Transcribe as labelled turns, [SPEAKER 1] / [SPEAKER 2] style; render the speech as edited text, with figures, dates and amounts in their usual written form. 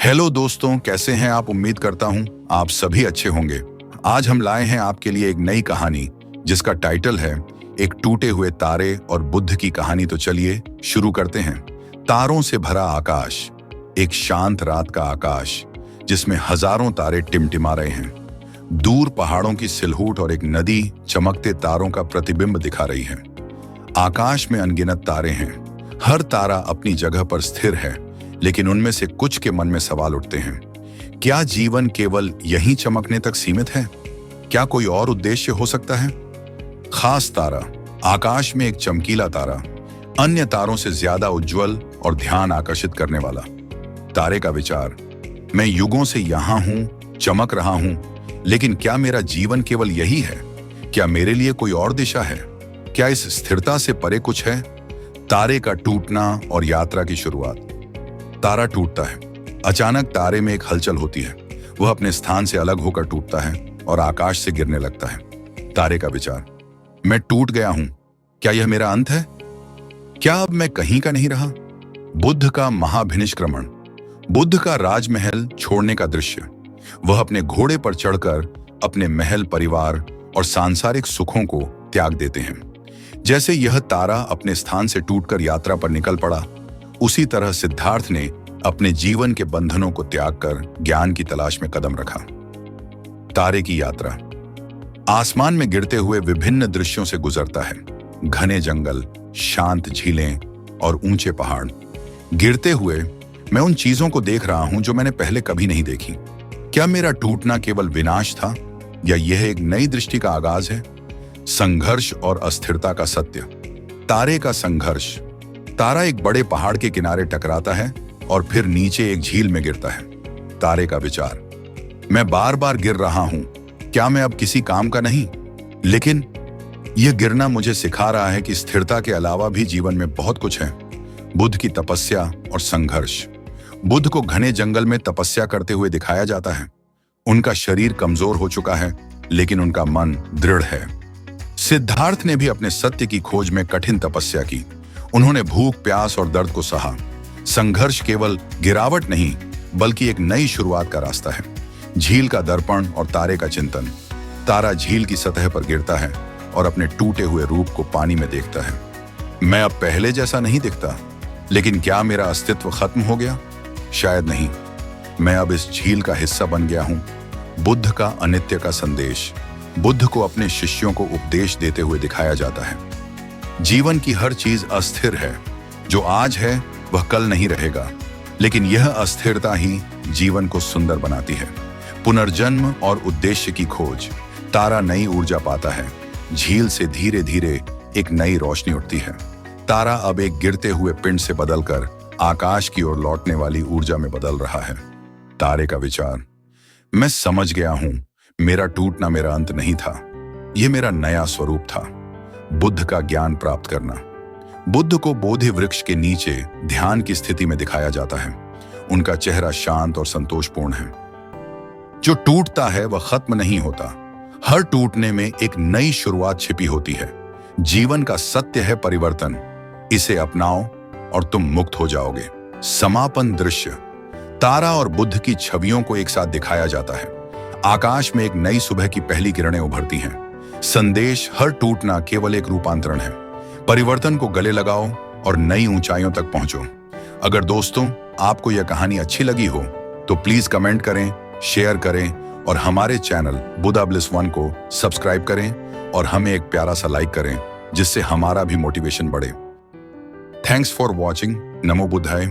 [SPEAKER 1] Hello दोस्तों, कैसे हैं आप? उम्मीद करता हूं आप सभी अच्छे होंगे। आज हम लाए हैं आपके लिए एक नई कहानी जिसका टाइटल है एक टूटे हुए तारे और बुद्ध की कहानी। तो चलिए शुरू करते हैं। तारों से भरा आकाश, एक शांत रात का आकाश जिसमें हजारों तारे टिमटिमा रहे हैं। दूर पहाड़ों की सिलहूट और एक नदी चमकते तारों का प्रतिबिंब दिखा रही है। आकाश में अनगिनत तारे हैं, हर तारा अपनी जगह पर स्थिर है, लेकिन उनमें से कुछ के मन में सवाल उठते हैं। क्या जीवन केवल यहीं चमकने तक सीमित है? क्या कोई और उद्देश्य हो सकता है? खास तारा, आकाश में एक चमकीला तारा, अन्य तारों से ज्यादा उज्जवल और ध्यान आकर्षित करने वाला। तारे का विचार, मैं युगों से यहां हूं, चमक रहा हूं, लेकिन क्या मेरा जीवन केवल यही है? क्या मेरे लिए कोई और दिशा है? क्या इस स्थिरता से परे कुछ है? तारे का टूटना और यात्रा की शुरुआत। तारा टूटता है। अचानक तारे में एक हलचल होती है। वह अपने स्थान से अलग होकर टूटता है और आकाश से गिरने लगता है। तारे का विचार, मैं टूट गया हूं, क्या यह मेरा अंत है? क्या अब मैं कहीं का नहीं रहा? बुद्ध का महाभिनिष्क्रमण, बुद्ध का राजमहल छोड़ने का दृश्य। वह अपने घोड़े पर चढ़कर अपने महल, परिवार और सांसारिक सुखों को त्याग देते हैं। जैसे यह तारा अपने स्थान से टूटकर यात्रा पर निकल पड़ा, उसी तरह सिद्धार्थ ने अपने जीवन के बंधनों को त्याग कर ज्ञान की तलाश में कदम रखा। तारे की यात्रा आसमान में गिरते हुए विभिन्न दृश्यों से गुजरता है। घने जंगल, शांत झीलें और ऊंचे पहाड़। गिरते हुए मैं उन चीजों को देख रहा हूं जो मैंने पहले कभी नहीं देखी। क्या मेरा टूटना केवल विनाश था या यह एक नई दृष्टि का आगाज है? संघर्ष और अस्थिरता का सत्य। तारे का संघर्ष। तारा एक बड़े पहाड़ के किनारे टकराता है और फिर नीचे एक झील में गिरता है। तारे का विचार, मैं बार बार गिर रहा हूं, क्या मैं अब किसी काम का नहीं? लेकिन यह गिरना मुझे सिखा रहा है कि स्थिरता के अलावा भी जीवन में बहुत कुछ है। बुद्ध की तपस्या और संघर्ष। बुद्ध को घने जंगल में तपस्या करते हुए दिखाया जाता है। उनका शरीर कमजोर हो चुका है, लेकिन उनका मन दृढ़ है। सिद्धार्थ ने भी अपने सत्य की खोज में कठिन तपस्या की। उन्होंने भूख, प्यास और दर्द को सहा। संघर्ष केवल गिरावट नहीं, बल्कि एक नई शुरुआत का रास्ता है। झील का दर्पण और तारे का चिंतन। तारा झील की सतह पर गिरता है और अपने टूटे हुए रूप को पानी में देखता है। मैं अब पहले जैसा नहीं दिखता, लेकिन क्या मेरा अस्तित्व खत्म हो गया? शायद नहीं। मैं अब इस झील का हिस्सा बन गया हूं। बुद्ध का अनित्य का संदेश। बुद्ध को अपने शिष्यों को उपदेश देते हुए दिखाया जाता है। जीवन की हर चीज अस्थिर है। जो आज है वह कल नहीं रहेगा, लेकिन यह अस्थिरता ही जीवन को सुंदर बनाती है। पुनर्जन्म और उद्देश्य की खोज। तारा नई ऊर्जा पाता है। झील से धीरे धीरे एक नई रोशनी उठती है। तारा अब एक गिरते हुए पिंड से बदलकर आकाश की ओर लौटने वाली ऊर्जा में बदल रहा है। तारे का विचार, मैं समझ गया हूं, मेरा टूटना मेरा अंत नहीं था, यह मेरा नया स्वरूप था। बुद्ध का ज्ञान प्राप्त करना। बुद्ध को बोधि वृक्ष के नीचे ध्यान की स्थिति में दिखाया जाता है। उनका चेहरा शांत और संतोषपूर्ण है। जो टूटता है वह खत्म नहीं होता। हर टूटने में एक नई शुरुआत छिपी होती है। जीवन का सत्य है परिवर्तन। इसे अपनाओ और तुम मुक्त हो जाओगे। समापन दृश्य। तारा और बुद्ध की छवियों को एक साथ दिखाया जाता है। आकाश में एक नई सुबह की पहली किरणें उभरती हैं। संदेश, हर टूटना केवल एक रूपांतरण है। परिवर्तन को गले लगाओ और नई ऊंचाइयों तक पहुंचो। अगर दोस्तों आपको यह कहानी अच्छी लगी हो तो प्लीज कमेंट करें, शेयर करें और हमारे चैनल बुद्धा ब्लिस 1 को सब्सक्राइब करें और हमें एक प्यारा सा लाइक करें, जिससे हमारा भी मोटिवेशन बढ़े। Thanks for watching. नमो बुद्धाय।